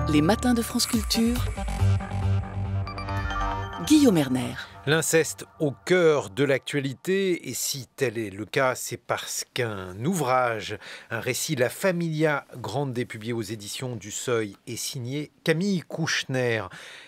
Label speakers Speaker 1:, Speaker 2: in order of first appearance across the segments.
Speaker 1: Les matins de France Culture, Guillaume Erner.
Speaker 2: L'inceste au cœur de l'actualité, et si tel est le cas, c'est parce qu'un ouvrage, un récit La Familia Grande, publié aux éditions du Seuil, est signé Camille Kouchner,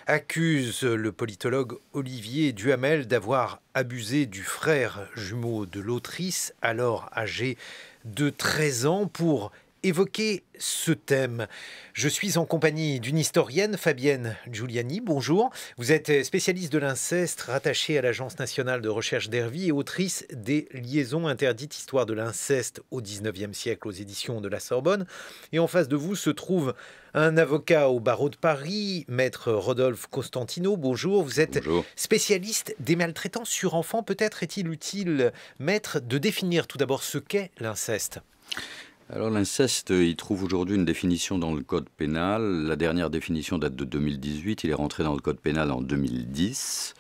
Speaker 2: accuse le politologue Olivier Duhamel d'avoir abusé du frère jumeau de l'autrice, alors âgé de 13 ans, pour évoquer ce thème. Je suis en compagnie d'une historienne, Fabienne Giuliani. Bonjour. Vous êtes spécialiste de l'inceste, rattachée à l'Agence nationale de recherche d'Hervy et autrice des Liaisons interdites, histoire de l'inceste au XIXe siècle aux éditions de la Sorbonne. Et en face de vous se trouve un avocat au barreau de Paris, maître Rodolphe Costantino. Bonjour. Vous êtes spécialiste des maltraitances sur enfants. Peut-être est-il utile, maître, de définir tout d'abord ce qu'est l'inceste.
Speaker 3: Alors l'inceste, il trouve aujourd'hui une définition dans le code pénal. La dernière définition date de 2018, il est rentré dans le code pénal en 2010.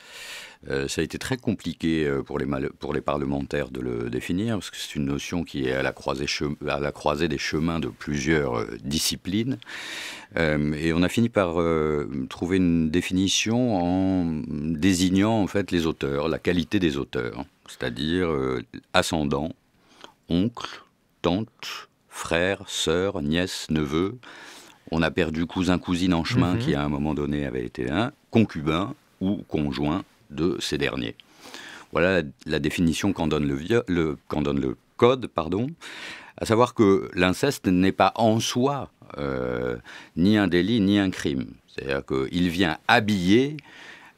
Speaker 3: Ça a été très compliqué pour les parlementaires de le définir, parce que c'est une notion qui est à la croisée des chemins de plusieurs disciplines. Et on a fini par trouver une définition en désignant en fait les auteurs, la qualité des auteurs, c'est-à-dire ascendant, oncle, tante, frère, sœur, nièce, neveu. On a perdu cousin, cousine en chemin, qui à un moment donné avait été un concubin ou conjoint de ces derniers. Voilà la définition qu'en donne le code, à savoir que l'inceste n'est pas en soi ni un délit ni un crime. C'est-à-dire qu'il vient habiller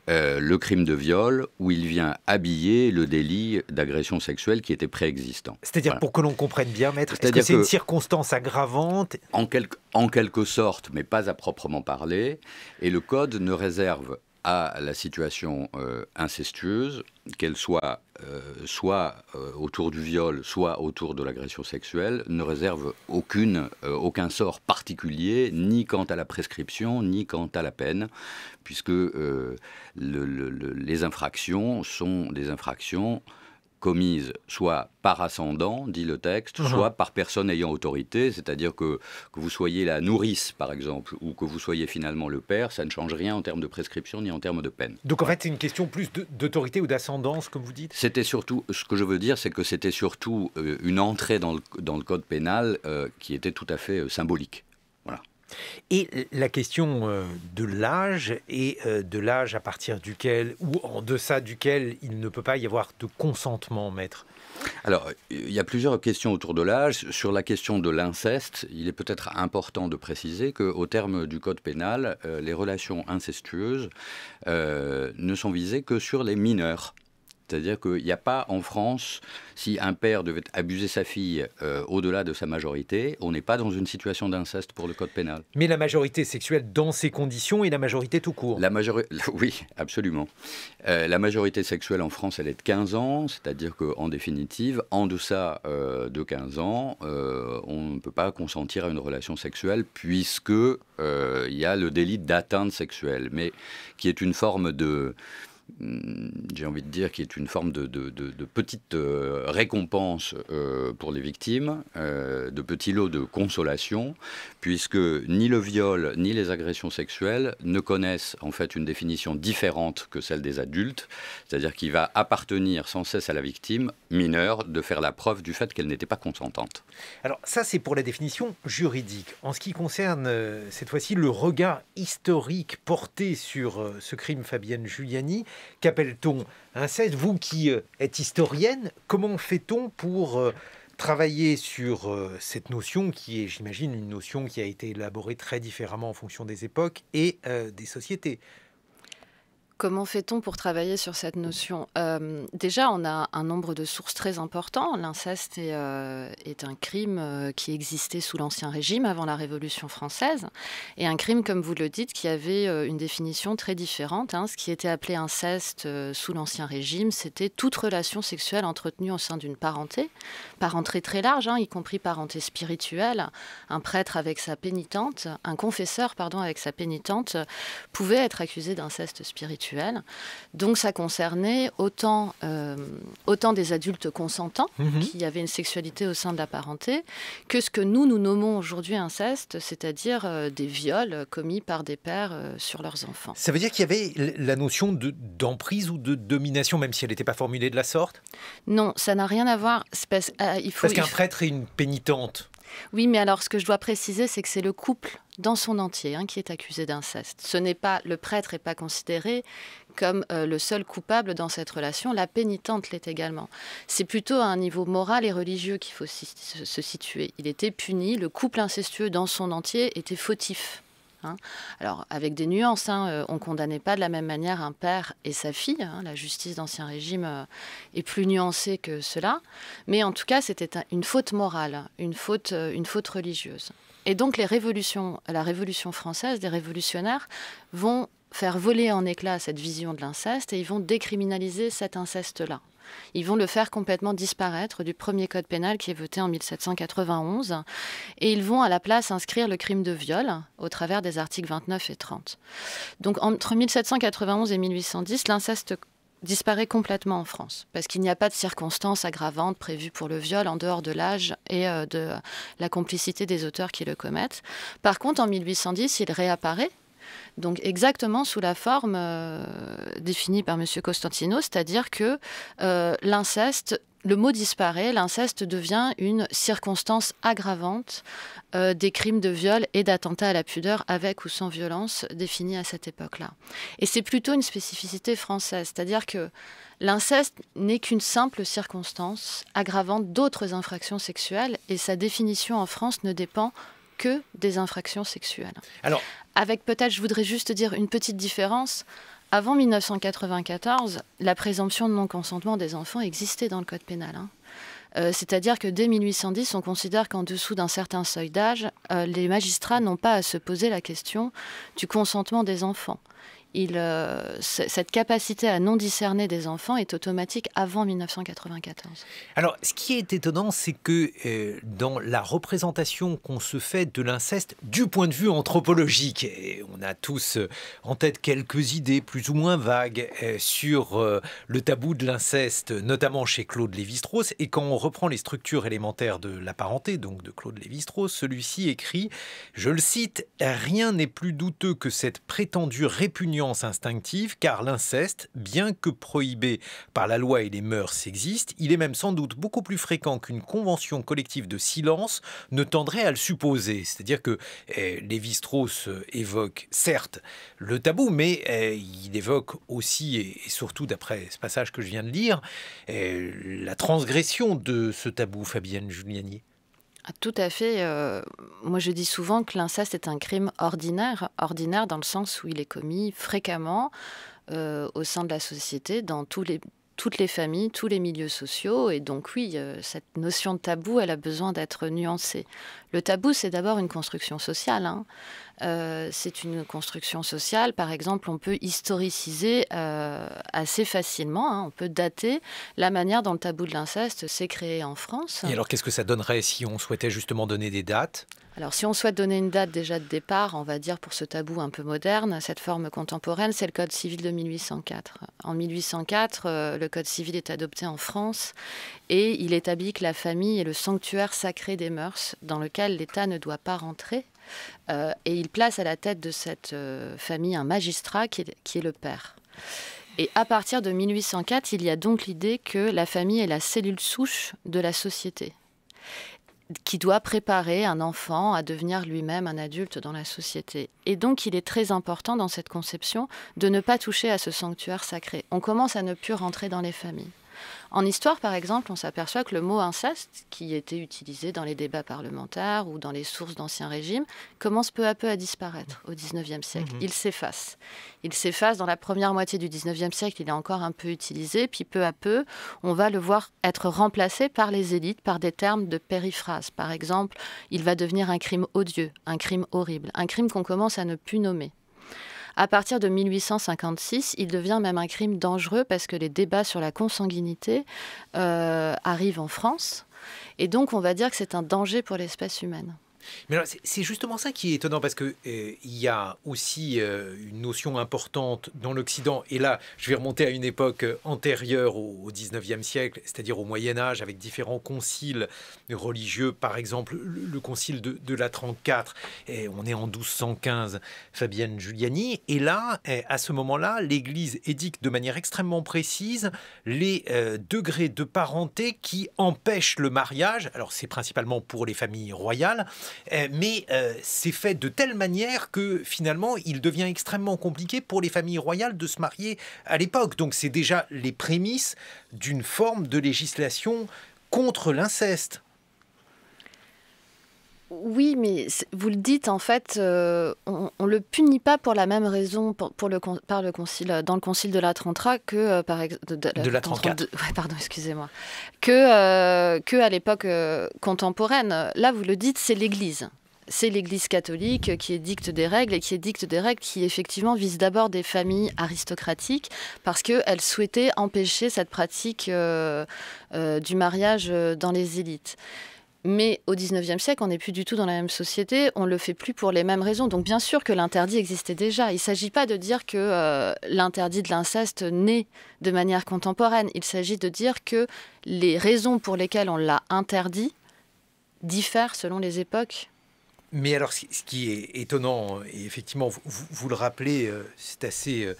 Speaker 3: le crime de viol, où il vient habiller le délit d'agression sexuelle qui était préexistant.
Speaker 2: C'est-à-dire, voilà. Pour que l'on comprenne bien, maître, est-ce que c'est une circonstance aggravante ?
Speaker 3: En quelque sorte, mais pas à proprement parler. Et le Code ne réserve à la situation incestueuse, qu'elle soit autour du viol, soit autour de l'agression sexuelle, ne réserve aucun sort particulier, ni quant à la prescription, ni quant à la peine, puisque les infractions sont des infractions commises soit par ascendant, dit le texte, soit par personne ayant autorité, c'est-à-dire que vous soyez la nourrice, par exemple, ou que vous soyez finalement le père, ça ne change rien en termes de prescription ni en termes de peine.
Speaker 2: Donc en fait, c'est une question plus d'autorité ou d'ascendance, comme vous dites ?
Speaker 3: C'était surtout, ce que je veux dire, c'est que c'était surtout une entrée dans le code pénal qui était tout à fait symbolique. Voilà.
Speaker 2: Et la question de l'âge, et de l'âge à partir duquel, ou en deçà duquel, il ne peut pas y avoir de consentement, maître.
Speaker 3: Alors, il y a plusieurs questions autour de l'âge. Sur la question de l'inceste, il est peut-être important de préciser qu'au terme du code pénal, les relations incestueuses ne sont visées que sur les mineurs. C'est-à-dire qu'il n'y a pas en France, si un père devait abuser sa fille au-delà de sa majorité, on n'est pas dans une situation d'inceste pour le code pénal.
Speaker 2: Mais la majorité sexuelle dans ces conditions est la majorité tout court.
Speaker 3: Oui, absolument. La majorité sexuelle en France, elle est de 15 ans, c'est-à-dire qu'en définitive, en deçà de 15 ans, on ne peut pas consentir à une relation sexuelle puisque il y a le délit d'atteinte sexuelle, mais qui est une forme de... j'ai envie de dire, qui est une forme de petite récompense pour les victimes, de petits lots de consolation, puisque ni le viol ni les agressions sexuelles ne connaissent en fait une définition différente que celle des adultes, c'est-à-dire qu'il va appartenir sans cesse à la victime mineure de faire la preuve du fait qu'elle n'était pas consentante.
Speaker 2: Alors ça, c'est pour la définition juridique. En ce qui concerne cette fois-ci le regard historique porté sur ce crime, Fabienne Giuliani, qu'appelle-t-on inceste ? Vous qui êtes historienne, comment fait-on pour travailler sur cette notion qui est, j'imagine, une notion qui a été élaborée très différemment en fonction des époques et des sociétés ?
Speaker 4: Comment fait-on pour travailler sur cette notion ? Déjà, on a un nombre de sources très important. L'inceste est un crime qui existait sous l'Ancien Régime, avant la Révolution française, et un crime, comme vous le dites, qui avait une définition très différente. Ce qui était appelé inceste sous l'Ancien Régime, c'était toute relation sexuelle entretenue au sein d'une parenté très large, y compris parenté spirituelle. Un prêtre avec sa pénitente, un confesseur, avec sa pénitente, pouvait être accusé d'inceste spirituel. sexuelle. Donc ça concernait autant des adultes consentants qui avaient une sexualité au sein de la parenté que ce que nous nommons aujourd'hui inceste, c'est-à-dire des viols commis par des pères sur leurs enfants.
Speaker 2: Ça veut dire qu'il y avait la notion d'emprise ou de domination, même si elle n'était pas formulée de la sorte?
Speaker 4: Non, ça n'a rien à voir. Parce
Speaker 2: qu'un prêtre est une pénitente.
Speaker 4: Oui, mais alors ce que je dois préciser, c'est que c'est le couple dans son entier qui est accusé d'inceste. Ce n'est pas, le prêtre n'est pas considéré comme le seul coupable dans cette relation. La pénitente l'est également. C'est plutôt à un niveau moral et religieux qu'il faut se situer. Il était puni, le couple incestueux dans son entier était fautif. Alors, avec des nuances, on ne condamnait pas de la même manière un père et sa fille. La justice d'Ancien Régime est plus nuancée que cela. Mais en tout cas, c'était une faute morale, une faute religieuse. Et donc, la Révolution française, des révolutionnaires vont faire voler en éclats cette vision de l'inceste et ils vont décriminaliser cet inceste-là. Ils vont le faire complètement disparaître du premier code pénal qui est voté en 1791 et ils vont à la place inscrire le crime de viol au travers des articles 29 et 30. Donc entre 1791 et 1810, l'inceste disparaît complètement en France parce qu'il n'y a pas de circonstances aggravantes prévues pour le viol en dehors de l'âge et de la complicité des auteurs qui le commettent. Par contre, en 1810, il réapparaît. Donc exactement sous la forme définie par M. Costantino, c'est-à-dire que l'inceste, le mot disparaît, l'inceste devient une circonstance aggravante des crimes de viol et d'attentat à la pudeur avec ou sans violence définis à cette époque-là. Et c'est plutôt une spécificité française, c'est-à-dire que l'inceste n'est qu'une simple circonstance aggravante d'autres infractions sexuelles et sa définition en France ne dépend que des infractions sexuelles. Alors, avec peut-être, je voudrais juste dire une petite différence. Avant 1994, la présomption de non-consentement des enfants existait dans le code pénal. C'est-à-dire que dès 1810, on considère qu'en dessous d'un certain seuil d'âge, les magistrats n'ont pas à se poser la question du consentement des enfants. Cette capacité à non discerner des enfants est automatique avant 1994.
Speaker 2: Alors, ce qui est étonnant, c'est que dans la représentation qu'on se fait de l'inceste du point de vue anthropologique, et on a tous en tête quelques idées plus ou moins vagues sur le tabou de l'inceste, notamment chez Claude Lévi-Strauss, et quand on reprend les structures élémentaires de la parenté, donc de Claude Lévi-Strauss, celui-ci écrit, je le cite, « Rien n'est plus douteux que cette prétendue répugnance instinctive, car l'inceste, bien que prohibé par la loi et les mœurs existe, il est même sans doute beaucoup plus fréquent qu'une convention collective de silence ne tendrait à le supposer. » C'est-à-dire que Lévi-Strauss évoque certes le tabou, mais il évoque aussi, et surtout d'après ce passage que je viens de lire, la transgression de ce tabou, Fabienne Juliani.
Speaker 4: Tout à fait. Moi, je dis souvent que l'inceste est un crime ordinaire dans le sens où il est commis fréquemment au sein de la société, dans toutes les familles, tous les milieux sociaux. Et donc oui, cette notion de tabou, elle a besoin d'être nuancée. Le tabou, c'est d'abord une construction sociale. C'est une construction sociale. Par exemple, on peut historiciser assez facilement. On peut dater la manière dont le tabou de l'inceste s'est créé en France.
Speaker 2: Et alors, qu'est-ce que ça donnerait si on souhaitait justement donner des dates ?
Speaker 4: Alors, si on souhaite donner une date déjà de départ, on va dire pour ce tabou un peu moderne, cette forme contemporaine, c'est le Code civil de 1804. En 1804, le Code civil est adopté en France et il établit que la famille est le sanctuaire sacré des mœurs dans lequel l'État ne doit pas rentrer. Et il place à la tête de cette famille un magistrat qui est le père. Et à partir de 1804, il y a donc l'idée que la famille est la cellule souche de la société, qui doit préparer un enfant à devenir lui-même un adulte dans la société. Et donc, il est très important dans cette conception de ne pas toucher à ce sanctuaire sacré. On commence à ne plus rentrer dans les familles. En histoire, par exemple, on s'aperçoit que le mot inceste, qui était utilisé dans les débats parlementaires ou dans les sources d'Ancien Régime, commence peu à peu à disparaître au XIXe siècle. Il s'efface. Il s'efface dans la première moitié du XIXe siècle, il est encore un peu utilisé, puis peu à peu, on va le voir être remplacé par les élites, par des termes de périphrase. Par exemple, il va devenir un crime odieux, un crime horrible, un crime qu'on commence à ne plus nommer. À partir de 1856, il devient même un crime dangereux parce que les débats sur la consanguinité arrivent en France. Et donc, on va dire que c'est un danger pour l'espèce humaine.
Speaker 2: Mais alors, c'est justement ça qui est étonnant, parce que il y a aussi une notion importante dans l'Occident, et là je vais remonter à une époque antérieure au 19e siècle, c'est-à-dire au Moyen-Âge, avec différents conciles religieux, par exemple le concile de Latran IV, et on est en 1215, Fabienne Giuliani, et là, à ce moment-là, l'Église édicte de manière extrêmement précise les degrés de parenté qui empêchent le mariage. Alors c'est principalement pour les familles royales, mais c'est fait de telle manière que finalement il devient extrêmement compliqué pour les familles royales de se marier à l'époque. Donc c'est déjà les prémices d'une forme de législation contre l'inceste.
Speaker 4: Oui, mais vous le dites, en fait, on ne le punit pas pour la même raison par le concile, dans le concile de Latran que
Speaker 2: de Latran IV.
Speaker 4: Ouais, pardon, excusez-moi. Que à l'époque contemporaine. Là, vous le dites, c'est l'Église. C'est l'Église catholique qui édicte des règles, et qui édicte des règles qui effectivement visent d'abord des familles aristocratiques, parce qu'elle souhaitait empêcher cette pratique du mariage dans les élites. Mais au XIXe siècle, on n'est plus du tout dans la même société, on ne le fait plus pour les mêmes raisons. Donc bien sûr que l'interdit existait déjà. Il ne s'agit pas de dire que l'interdit de l'inceste naît de manière contemporaine. Il s'agit de dire que les raisons pour lesquelles on l'a interdit diffèrent selon les époques.
Speaker 2: Mais alors, ce qui est étonnant, et effectivement, vous le rappelez, c'est assez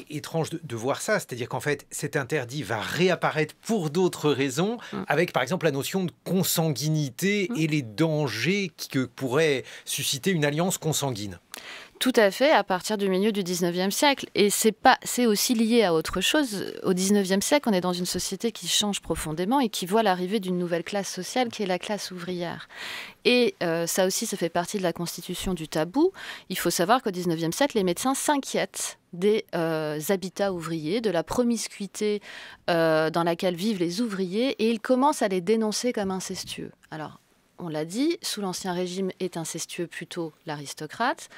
Speaker 2: étrange de voir ça, c'est-à-dire qu'en fait, cet interdit va réapparaître pour d'autres raisons, avec par exemple la notion de consanguinité et les dangers que pourrait susciter une alliance consanguine.
Speaker 4: Tout à fait, à partir du milieu du 19e siècle. Et c'est aussi lié à autre chose. Au 19e siècle, on est dans une société qui change profondément et qui voit l'arrivée d'une nouvelle classe sociale qui est la classe ouvrière. Et ça aussi, ça fait partie de la constitution du tabou. Il faut savoir qu'au 19e siècle, les médecins s'inquiètent des habitats ouvriers, de la promiscuité dans laquelle vivent les ouvriers, et ils commencent à les dénoncer comme incestueux. Alors, on l'a dit, sous l'Ancien Régime est incestueux plutôt l'aristocrate.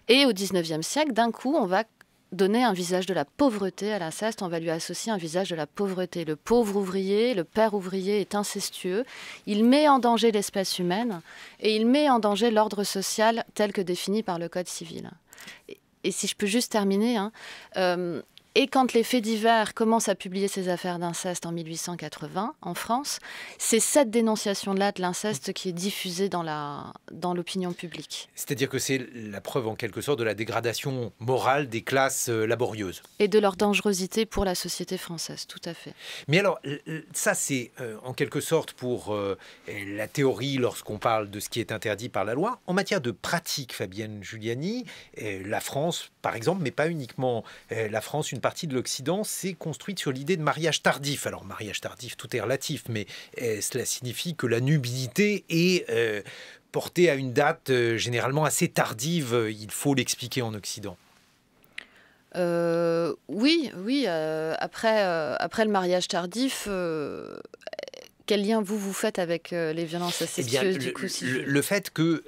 Speaker 4: Et au XIXe siècle, d'un coup, on va donner un visage de la pauvreté à l'inceste, on va lui associer un visage de la pauvreté. Le pauvre ouvrier, le père ouvrier est incestueux, il met en danger l'espèce humaine et il met en danger l'ordre social tel que défini par le Code civil. Et si je peux juste terminer, et quand les faits divers commencent à publier ces affaires d'inceste en 1880 en France, c'est cette dénonciation-là de l'inceste qui est diffusée dans l'opinion publique.
Speaker 2: C'est-à-dire que c'est la preuve en quelque sorte de la dégradation morale des classes laborieuses.
Speaker 4: Et de leur dangerosité pour la société française, tout à fait.
Speaker 2: Mais alors, ça c'est en quelque sorte pour la théorie lorsqu'on parle de ce qui est interdit par la loi. En matière de pratique, Fabienne Giuliani, la France par exemple, mais pas uniquement la France, une partie de l'Occident s'est construite sur l'idée de mariage tardif. Alors, mariage tardif, tout est relatif, mais cela signifie que la nubilité est portée à une date généralement assez tardive. Il faut l'expliquer en Occident.
Speaker 4: Oui. Après le mariage tardif, quel lien vous faites avec les violences incestueuses du coup,
Speaker 2: le fait que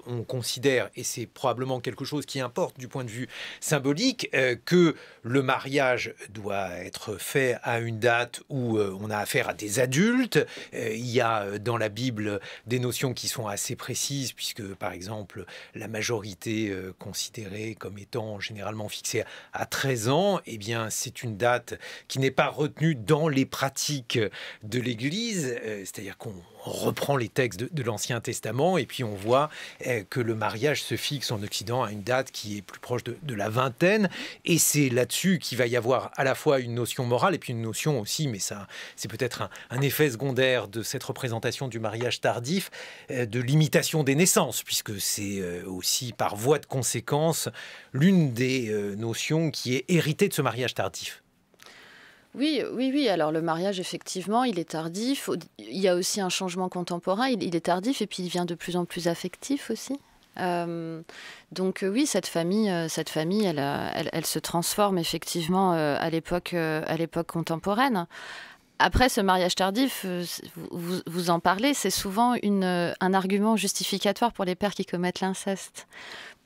Speaker 2: on considère, et c'est probablement quelque chose qui importe du point de vue symbolique, que le mariage doit être fait à une date où on a affaire à des adultes. Il y a dans la Bible des notions qui sont assez précises, puisque par exemple la majorité considérée comme étant généralement fixée à 13 ans, eh bien c'est une date qui n'est pas retenue dans les pratiques de l'Église. C'est-à-dire qu'on reprend les textes de l'Ancien Testament et puis on voit que le mariage se fixe en Occident à une date qui est plus proche de la vingtaine, et c'est là-dessus qu'il va y avoir à la fois une notion morale et puis une notion aussi, mais ça c'est peut-être un effet secondaire de cette représentation du mariage tardif, de limitation des naissances, puisque c'est aussi par voie de conséquence l'une des notions qui est héritée de ce mariage tardif.
Speaker 4: Oui. Alors le mariage, effectivement, il est tardif. Il y a aussi un changement contemporain. Il est tardif et puis il devient de plus en plus affectif aussi. Donc oui, cette famille, elle se transforme effectivement à l'époque contemporaine. Après, ce mariage tardif, vous en parlez, c'est souvent un argument justificatoire pour les pères qui commettent l'inceste.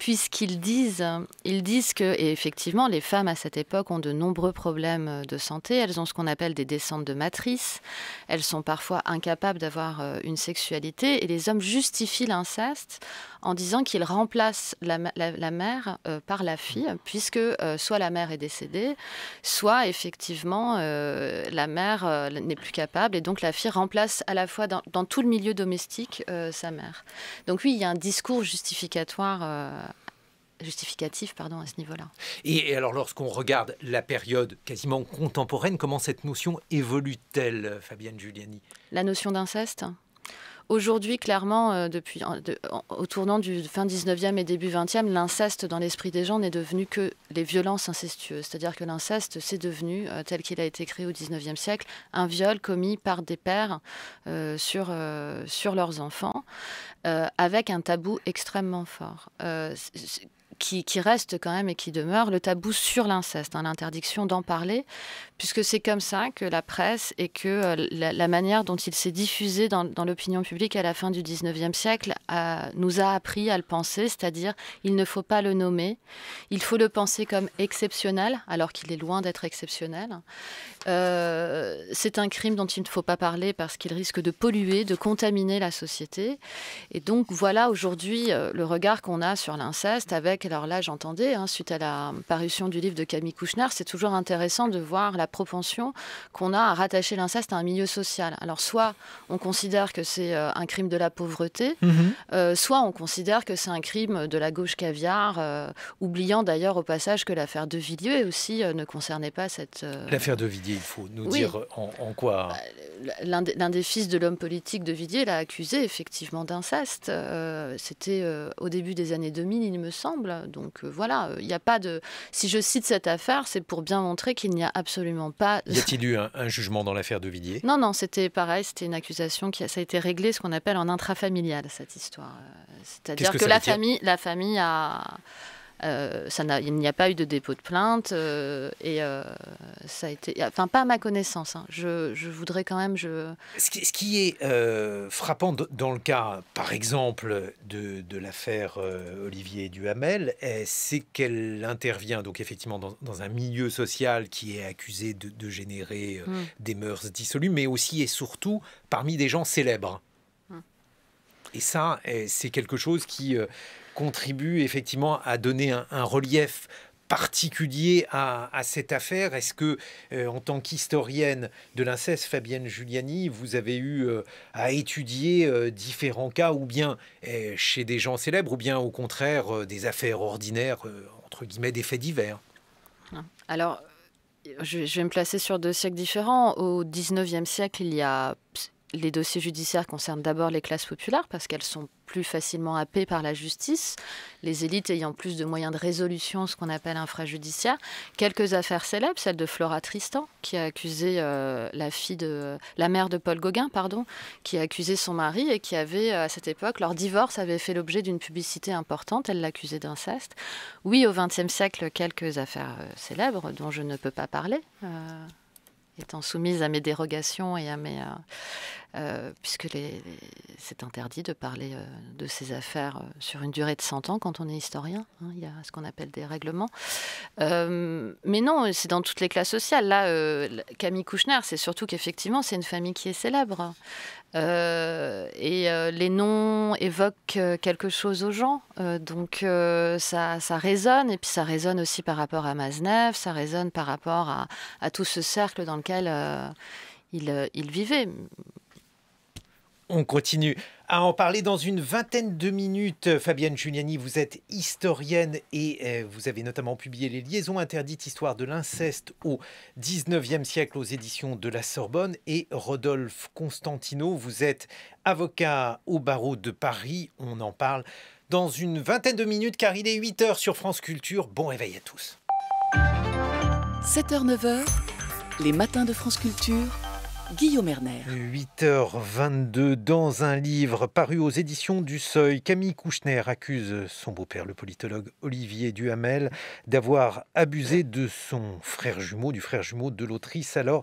Speaker 4: ils disent que, et effectivement, les femmes à cette époque ont de nombreux problèmes de santé. Elles ont ce qu'on appelle des descentes de matrice. Elles sont parfois incapables d'avoir une sexualité. Et les hommes justifient l'inceste en disant qu'ils remplacent la mère par la fille, puisque soit la mère est décédée, soit effectivement la mère n'est plus capable. Et donc la fille remplace à la fois dans tout le milieu domestique sa mère. Donc oui, il y a un discours justificatif à ce niveau-là.
Speaker 2: Et alors, lorsqu'on regarde la période quasiment contemporaine, comment cette notion évolue-t-elle, Fabienne Giuliani ?
Speaker 4: La notion d'inceste ? Aujourd'hui, clairement, au tournant du fin 19e et début 20e, l'inceste dans l'esprit des gens n'est devenu que les violences incestueuses. C'est-à-dire que l'inceste, c'est devenu, tel qu'il a été créé au 19e siècle, un viol commis par des pères sur leurs enfants, avec un tabou extrêmement fort. Qui reste quand même et qui demeure le tabou sur l'inceste, l'interdiction d'en parler, puisque c'est comme ça que la presse et que la manière dont il s'est diffusé dans l'opinion publique à la fin du 19e siècle nous a appris à le penser, c'est-à-dire il ne faut pas le nommer, il faut le penser comme exceptionnel, alors qu'il est loin d'être exceptionnel. C'est un crime dont il ne faut pas parler parce qu'il risque de polluer, de contaminer la société. Et donc voilà aujourd'hui le regard qu'on a sur l'inceste avec, alors là j'entendais, suite à la parution du livre de Camille Kouchner, c'est toujours intéressant de voir la propension qu'on a à rattacher l'inceste à un milieu social. Alors soit on considère que c'est un crime de la pauvreté, soit on considère que c'est un crime de la gauche caviar, oubliant d'ailleurs au passage que l'affaire de Villiers aussi ne concernait pas cette...
Speaker 2: L'affaire de Villiers, il faut nous dire en quoi...
Speaker 4: L'un des fils de l'homme politique de Villiers l'a accusé effectivement d'inceste. C'était au début des années 2000, il me semble. Donc voilà, il n'y a pas de... Si je cite cette affaire, c'est pour bien montrer qu'il n'y a absolument pas...
Speaker 2: Y a-t-il eu un jugement dans l'affaire de Villiers ?
Speaker 4: Non, c'était pareil, c'était une accusation ça a été réglé, ce qu'on appelle en intrafamilial, cette histoire. C'est-à-dire que la famille a... il n'y a pas eu de dépôt de plainte et ça a été, enfin pas à ma connaissance. Je voudrais quand même.
Speaker 2: Ce qui est frappant dans le cas, par exemple, de l'affaire Olivier Duhamel, c'est qu'elle intervient donc effectivement dans un milieu social qui est accusé de générer des mœurs dissolues, mais aussi et surtout parmi des gens célèbres. Et ça, c'est quelque chose qui contribue effectivement à donner un relief particulier à cette affaire. Est-ce que, en tant qu'historienne de l'inceste, Fabienne Giuliani, vous avez eu à étudier différents cas, ou bien chez des gens célèbres, ou bien au contraire des affaires ordinaires, entre guillemets, des faits divers ?
Speaker 4: Alors, je vais me placer sur 2 siècles différents. Au 19e siècle, les dossiers judiciaires concernent d'abord les classes populaires parce qu'elles sont plus facilement happées par la justice, les élites ayant plus de moyens de résolution, ce qu'on appelle infrajudiciaire. Quelques affaires célèbres, celle de Flora Tristan, qui a accusé la mère de Paul Gauguin, qui a accusé son mari et qui avait, à cette époque, leur divorce avait fait l'objet d'une publicité importante. Elle l'accusait d'inceste. Oui, au XXe siècle, quelques affaires célèbres dont je ne peux pas parler. Étant soumise à mes dérogations et à mes... puisque c'est interdit de parler de ces affaires sur une durée de 100 ans quand on est historien. Il y a ce qu'on appelle des règlements. Mais non, c'est dans toutes les classes sociales. Là, Camille Kouchner, c'est surtout qu'effectivement, c'est une famille qui est célèbre. Les noms évoquent quelque chose aux gens. Donc ça résonne. Et puis ça résonne aussi par rapport à Mazenev, ça résonne par rapport à tout ce cercle dans lequel il vivait.
Speaker 2: On continue à en parler dans une vingtaine de minutes. Fabienne Giuliani, vous êtes historienne et vous avez notamment publié Les liaisons interdites, histoire de l'inceste au 19e siècle aux éditions de la Sorbonne. Et Rodolphe Constantino, vous êtes avocat au barreau de Paris. On en parle dans une vingtaine de minutes car il est 8h sur France Culture. Bon réveil à tous.
Speaker 1: 7h, 9h, les matins de France Culture. Guillaume Erner.
Speaker 2: 8h22, dans un livre paru aux éditions du Seuil, Camille Kouchner accuse son beau-père, le politologue Olivier Duhamel, d'avoir abusé de son frère jumeau, du frère jumeau de l'autrice alors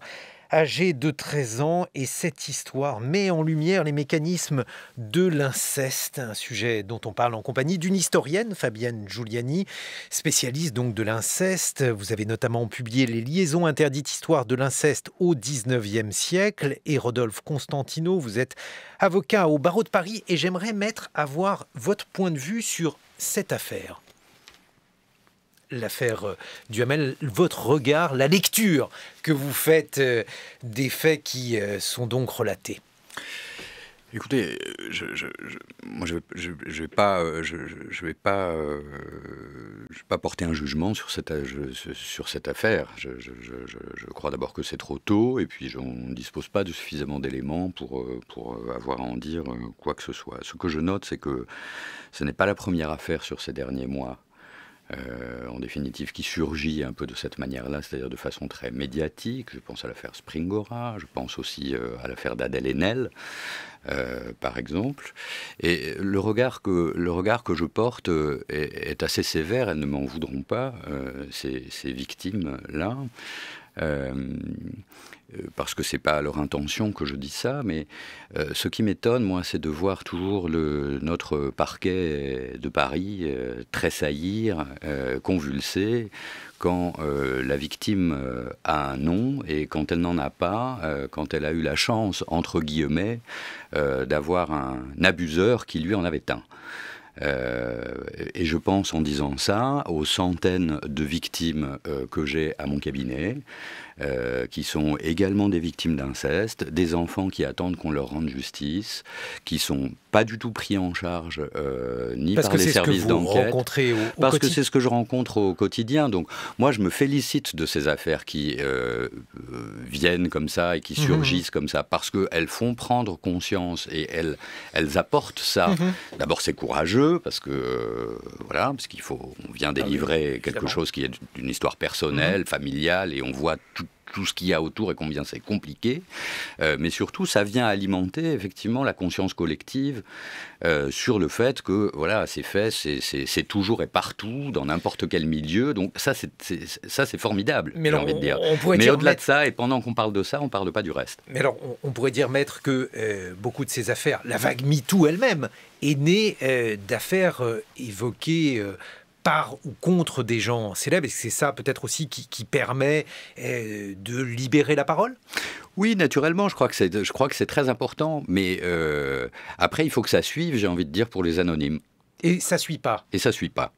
Speaker 2: âgé de 13 ans, et cette histoire met en lumière les mécanismes de l'inceste, un sujet dont on parle en compagnie d'une historienne, Fabienne Giuliani, spécialiste donc de l'inceste. Vous avez notamment publié Les liaisons interdites, histoire de l'inceste au XIXe siècle. Et Rodolphe Constantino, vous êtes avocat au barreau de Paris, et j'aimerais, maître, avoir votre point de vue sur cette affaire. L'affaire Duhamel, votre regard, la lecture que vous faites des faits qui sont donc relatés.
Speaker 3: Écoutez, moi je vais pas porter un jugement sur cette affaire. Je crois d'abord que c'est trop tôt, et puis on ne dispose pas de suffisamment d'éléments pour avoir à en dire quoi que ce soit. Ce que je note, c'est que ce n'est pas la première affaire sur ces derniers mois. En définitive, qui surgit un peu de cette manière-là, c'est-à-dire de façon très médiatique. Je pense à l'affaire Springora, je pense aussi à l'affaire d'Adèle Haenel, par exemple. Et le regard que je porte est assez sévère, elles ne m'en voudront pas, ces victimes-là. Parce que c'est pas leur intention que je dis ça, mais ce qui m'étonne, moi, c'est de voir toujours notre parquet de Paris tressaillir, convulser, quand la victime a un nom, et quand elle n'en a pas, quand elle a eu la chance, entre guillemets, d'avoir un abuseur qui lui en avait un. Et je pense, en disant ça, aux centaines de victimes que j'ai à mon cabinet, qui sont également des victimes d'inceste, des enfants qui attendent qu'on leur rende justice, qui sont pas du tout pris en charge ni par les services d'enquête. Parce que c'est ce que je rencontre au quotidien. Donc moi, je me félicite de ces affaires qui viennent comme ça et qui surgissent comme ça, parce qu'elles font prendre conscience et elles apportent ça. D'abord, c'est courageux, parce que voilà, parce on vient délivrer quelque chose qui est d'une histoire personnelle, familiale, et on voit tout ce qu'il y a autour et combien c'est compliqué, mais surtout ça vient alimenter effectivement la conscience collective sur le fait que voilà, ces faits, c'est toujours et partout, dans n'importe quel milieu, donc ça c'est formidable, j'ai envie de dire. Mais au-delà de ça, et pendant qu'on parle de ça, on ne parle pas du reste.
Speaker 2: Mais alors on pourrait dire, maître, que beaucoup de ces affaires, la vague MeToo elle-même, est née d'affaires évoquées par ou contre des gens célèbres, et c'est ça peut-être aussi qui permet de libérer la parole ?
Speaker 3: Oui, naturellement, je crois que c'est très important, mais après il faut que ça suive, j'ai envie de dire, pour les anonymes.
Speaker 2: Et ça suit pas.
Speaker 3: Et ça suit pas.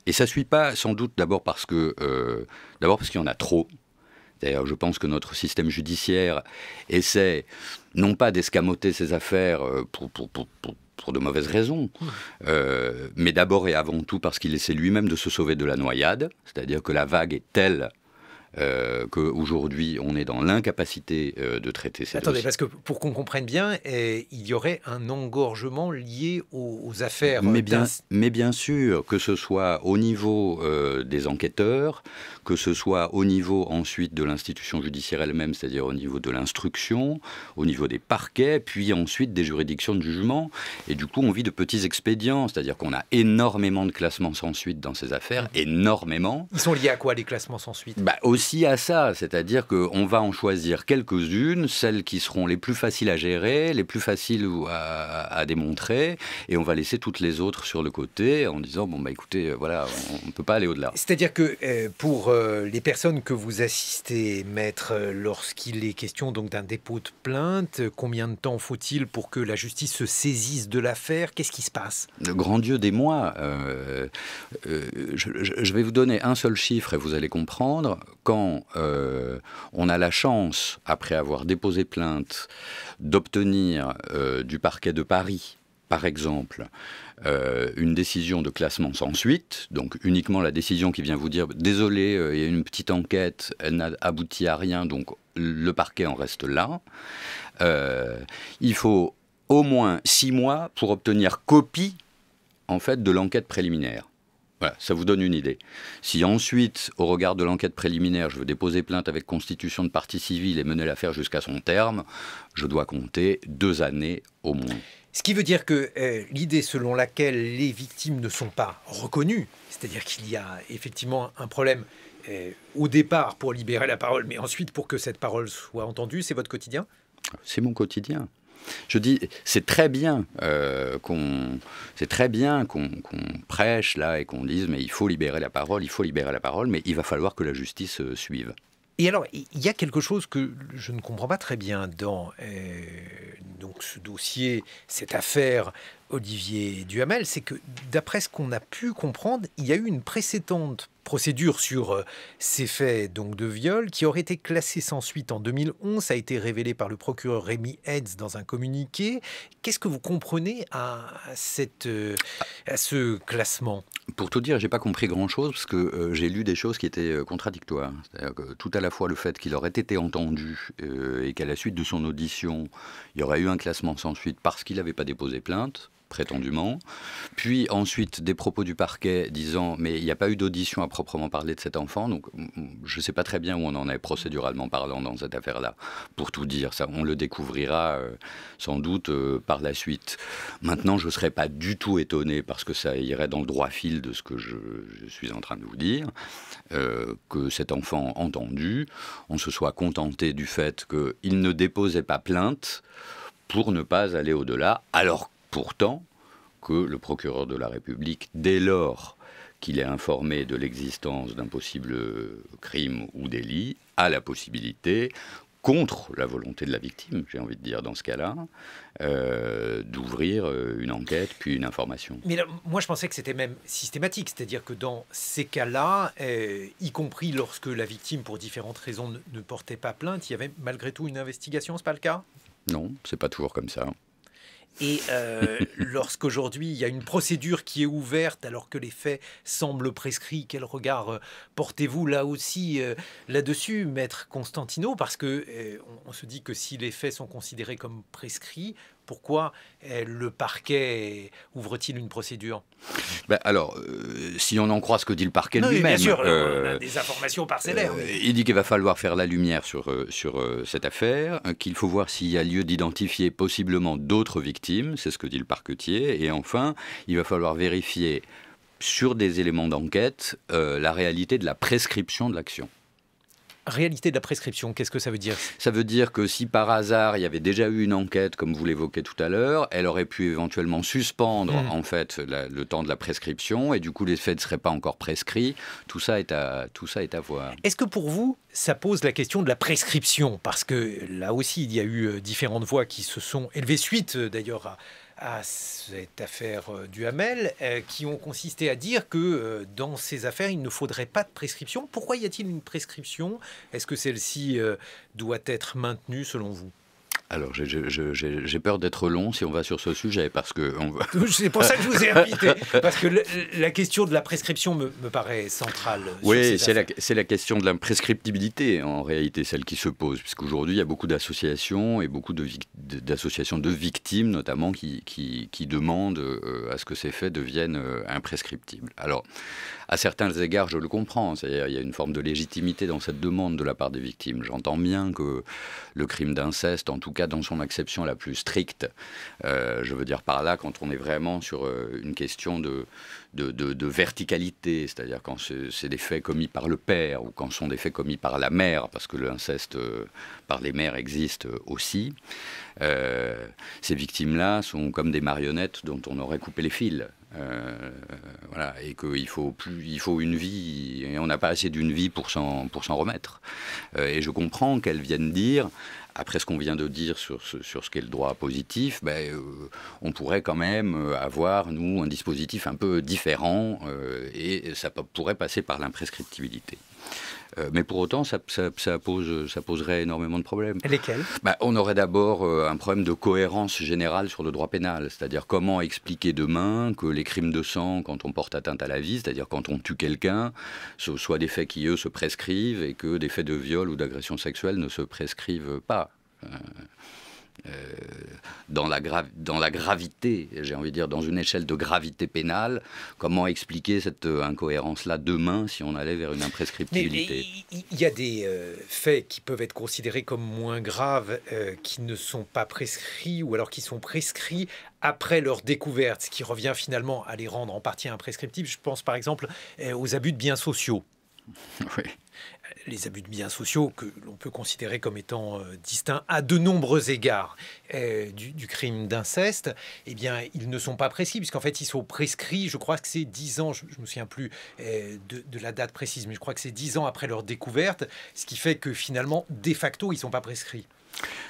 Speaker 3: Et ça suit pas, sans doute d'abord parce qu'il y en a trop. D'ailleurs, je pense que notre système judiciaire essaie non pas d'escamoter ces affaires pour de mauvaises raisons, mais d'abord et avant tout parce qu'il essaie lui-même de se sauver de la noyade, c'est-à-dire que la vague est telle qu'aujourd'hui on est dans l'incapacité de traiter ces dossiers.
Speaker 2: Attendez, parce que pour qu'on comprenne bien, il y aurait un engorgement lié aux affaires.
Speaker 3: Mais bien sûr, que ce soit au niveau des enquêteurs, que ce soit au niveau ensuite de l'institution judiciaire elle-même, c'est-à-dire au niveau de l'instruction, au niveau des parquets, puis ensuite des juridictions de jugement. Et du coup, on vit de petits expédients, c'est-à-dire qu'on a énormément de classements sans suite dans ces affaires, énormément.
Speaker 2: Ils sont liés à quoi, les classements sans suite ?
Speaker 3: Aussi à ça, c'est-à-dire qu'on va en choisir quelques-unes, celles qui seront les plus faciles à gérer, les plus faciles à démontrer, et on va laisser toutes les autres sur le côté en disant écoutez, voilà, on ne peut pas aller au-delà.
Speaker 2: C'est-à-dire que pour les personnes que vous assistez, maître, lorsqu'il est question donc d'un dépôt de plainte, combien de temps faut-il pour que la justice se saisisse de l'affaire ? Qu'est-ce qui se passe ?
Speaker 3: Le grand Dieu des mois, je vais vous donner un seul chiffre et vous allez comprendre. Quand on a la chance, après avoir déposé plainte, d'obtenir du parquet de Paris, par exemple, une décision de classement sans suite, donc uniquement la décision qui vient vous dire « Désolé, il y a une petite enquête, elle n'a abouti à rien, donc le parquet en reste là », il faut au moins 6 mois pour obtenir copie, en fait, de l'enquête préliminaire. Voilà, ça vous donne une idée. Si ensuite, au regard de l'enquête préliminaire, je veux déposer plainte avec constitution de partie civile et mener l'affaire jusqu'à son terme, je dois compter 2 années au moins.
Speaker 2: Ce qui veut dire que l'idée selon laquelle les victimes ne sont pas reconnues, c'est-à-dire qu'il y a effectivement un problème au départ pour libérer la parole, mais ensuite pour que cette parole soit entendue, c'est votre quotidien ?
Speaker 3: C'est mon quotidien. Je dis, c'est très bien qu'on prêche là et qu'on dise, mais il faut libérer la parole, mais il va falloir que la justice suive.
Speaker 2: Et alors, il y a quelque chose que je ne comprends pas très bien dans donc ce dossier, cette affaire Olivier Duhamel, c'est que d'après ce qu'on a pu comprendre, il y a eu une précédente procédure sur ces faits donc, de viol qui aurait été classée sans suite en 2011. Ça a été révélé par le procureur Rémi Hetz dans un communiqué. Qu'est-ce que vous comprenez à ce classement ?
Speaker 3: Pour tout dire, j'ai pas compris grand-chose parce que j'ai lu des choses qui étaient contradictoires. C'est-à-dire que tout à la fois le fait qu'il aurait été entendu et qu'à la suite de son audition, il y aurait eu un classement sans suite parce qu'il n'avait pas déposé plainte, prétendument. Puis ensuite, des propos du parquet disant « mais il n'y a pas eu d'audition à proprement parler de cet enfant ». Donc, je ne sais pas très bien où on en est procéduralement parlant dans cette affaire-là. Pour tout dire, ça, on le découvrira sans doute par la suite. Maintenant, je ne serais pas du tout étonné, parce que ça irait dans le droit fil de ce que je suis en train de vous dire, que cet enfant entendu, on se soit contenté du fait qu'il ne déposait pas plainte pour ne pas aller au-delà, alors pourtant que le procureur de la République, dès lors qu'il est informé de l'existence d'un possible crime ou délit, a la possibilité, contre la volonté de la victime, j'ai envie de dire dans ce cas-là, d'ouvrir une enquête puis une information.
Speaker 2: Mais là, moi je pensais que c'était même systématique, c'est-à-dire que dans ces cas-là, y compris lorsque la victime, pour différentes raisons, ne portait pas plainte, il y avait malgré tout une investigation, c'est pas le cas ?
Speaker 3: Non, c'est pas toujours comme ça.
Speaker 2: Et lorsqu'aujourd'hui, il y a une procédure qui est ouverte alors que les faits semblent prescrits, quel regard portez-vous là aussi là-dessus, Maître Constantino ? Parce que on se dit que si les faits sont considérés comme prescrits, pourquoi le parquet ouvre-t-il une procédure ?
Speaker 3: Alors, si on en croit ce que dit le parquet lui-même...
Speaker 2: Bien sûr, on a des informations parcellaires.
Speaker 3: Il dit qu'il va falloir faire la lumière sur cette affaire, qu'il faut voir s'il y a lieu d'identifier possiblement d'autres victimes, c'est ce que dit le parquetier, et enfin, il va falloir vérifier sur des éléments d'enquête la réalité de la prescription de l'action.
Speaker 2: Réalité de la prescription, qu'est-ce que ça veut dire ?
Speaker 3: Ça veut dire que si par hasard il y avait déjà eu une enquête, comme vous l'évoquez tout à l'heure, elle aurait pu éventuellement suspendre en fait le temps de la prescription et du coup les faits ne seraient pas encore prescrits. Tout ça est à voir.
Speaker 2: Est-ce que pour vous, ça pose la question de la prescription ? Parce que là aussi, il y a eu différentes voix qui se sont élevées suite d'ailleurs à cette affaire Duhamel, qui ont consisté à dire que dans ces affaires, il ne faudrait pas de prescription. Pourquoi y a-t-il une prescription ? Est-ce que celle-ci doit être maintenue selon vous ?
Speaker 3: Alors, j'ai peur d'être long si on va sur ce sujet, parce que...
Speaker 2: C'est pour ça que je vous ai invité, parce que la question de la prescription me paraît centrale.
Speaker 3: Oui, c'est la question de la prescriptibilité, en réalité, celle qui se pose, puisqu'aujourd'hui, il y a beaucoup d'associations, et beaucoup d'associations de victimes, notamment, qui demandent à ce que ces faits deviennent imprescriptibles. Alors, à certains égards, je le comprends, c'est-à-dire il y a une forme de légitimité dans cette demande de la part des victimes. J'entends bien que le crime d'inceste, en tout cas dans son acception la plus stricte, je veux dire par là, quand on est vraiment sur une question de verticalité, c'est-à-dire quand c'est des faits commis par le père ou quand ce sont des faits commis par la mère, parce que l'inceste par les mères existe aussi, ces victimes-là sont comme des marionnettes dont on aurait coupé les fils. Voilà, et qu'il faut une vie, et on n'a pas assez d'une vie pour s'en remettre. Et je comprends qu'elles viennent dire, après ce qu'on vient de dire sur ce qu'est le droit positif, on pourrait quand même avoir, nous, un dispositif un peu différent, et ça pourrait passer par l'imprescriptibilité. Mais pour autant, ça poserait énormément de problèmes.
Speaker 2: Lesquels ?
Speaker 3: On aurait d'abord un problème de cohérence générale sur le droit pénal. C'est-à-dire comment expliquer demain que les crimes de sang, quand on porte atteinte à la vie, c'est-à-dire quand on tue quelqu'un, ce soient des faits qui, eux, se prescrivent et que des faits de viol ou d'agression sexuelle ne se prescrivent pas. Dans la gravité, j'ai envie de dire, dans une échelle de gravité pénale, comment expliquer cette incohérence-là demain si on allait vers une imprescriptibilité ?
Speaker 2: Mais il y a des faits qui peuvent être considérés comme moins graves, qui ne sont pas prescrits ou alors qui sont prescrits après leur découverte, ce qui revient finalement à les rendre en partie imprescriptibles. Je pense par exemple aux abus de biens sociaux.
Speaker 3: Oui.
Speaker 2: Les abus de biens sociaux, que l'on peut considérer comme étant distincts à de nombreux égards du crime d'inceste, eh bien, ils ne sont pas précis, puisqu'en fait, ils sont prescrits, je crois que c'est 10 ans, je ne me souviens plus de la date précise, mais je crois que c'est 10 ans après leur découverte, ce qui fait que finalement, de facto, ils ne sont pas prescrits.